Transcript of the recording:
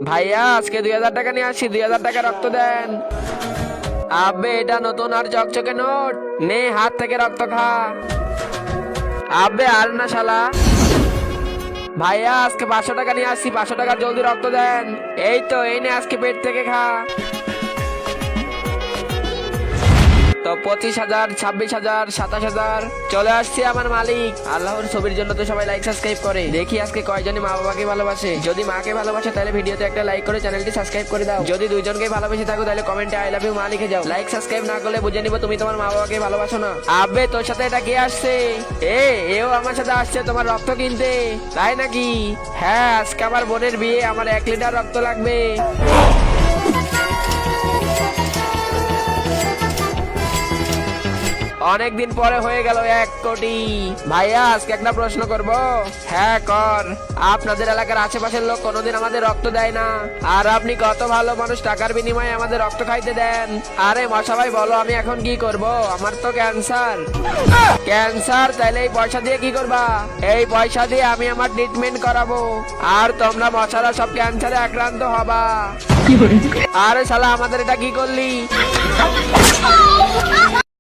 ভাইয়া আজকে 2000 টাকা নিয়ে আসি, 2000 টাকা রক্ত দেন। আব্বে এটা নতুন আর চকচকে নোট, নে হাত থেকে রক্ত খা। আব্বে আর না শালা। ভাইয়া আজকে 500 টাকা নিয়ে আসি, 500 টাকা জলদি রক্ত দেন। এই তো এই নে আজকে পেট থেকে খা। তো 25,000, 26,000, 27,000 চলে আসছে আমার মালিক। আল্লাহর ছবির জন্য তো সবাই লাইক সাবস্ক্রাইব করে। দেখি আজকে কয়জনই মা বাবাকে ভালোবাসে। যদি মাকে ভালোবাসে তাহলে ভিডিওতে একটা লাইক করে চ্যানেলটি সাবস্ক্রাইব করে দাও। যদি দুইজনকে ভালোবেসে থাকো তাহলে কমেন্টে আই লাভ ইউ মা লিখে যাও। লাইক সাবস্ক্রাইব না করলে বুঝে নিব তুমি তোমার মা বাবাকে ভালোবাসো না। আবে তোর সাথে এটা কে আসছে? এও আমার সাথে আসছে তোমার রক্ত কিনতে, তাই নাকি? হ্যাঁ আজকে আমার বোনের বিয়ে, আমার 1 লিটার রক্ত লাগবে। অনেকদিন পরে হয়ে গেল 1 কোটি। ভাইয়া আজকে একটা প্রশ্ন করব। হ্যাঁ কর। আপনাদের এলাকার আশেপাশের লোক কোনোদিন আমাদের রক্ত দেয় না, আর আপনি কত ভালো মানুষ, টাকার বিনিময়ে আমাদের রক্ত খাইতে দেন। আরে মশা ভাই বলো আমি এখন কি করব? আমার তো ক্যান্সার। ক্যান্সার? তাইলে এই পয়সা দিয়ে কি করবা? এই পয়সা দিয়ে আমি আমার ট্রিটমেন্ট করাবো, আর তোমরা মশারা সব ক্যান্সারে আক্রান্ত হবা। আরে শালা আমাদের এটা কি করলি?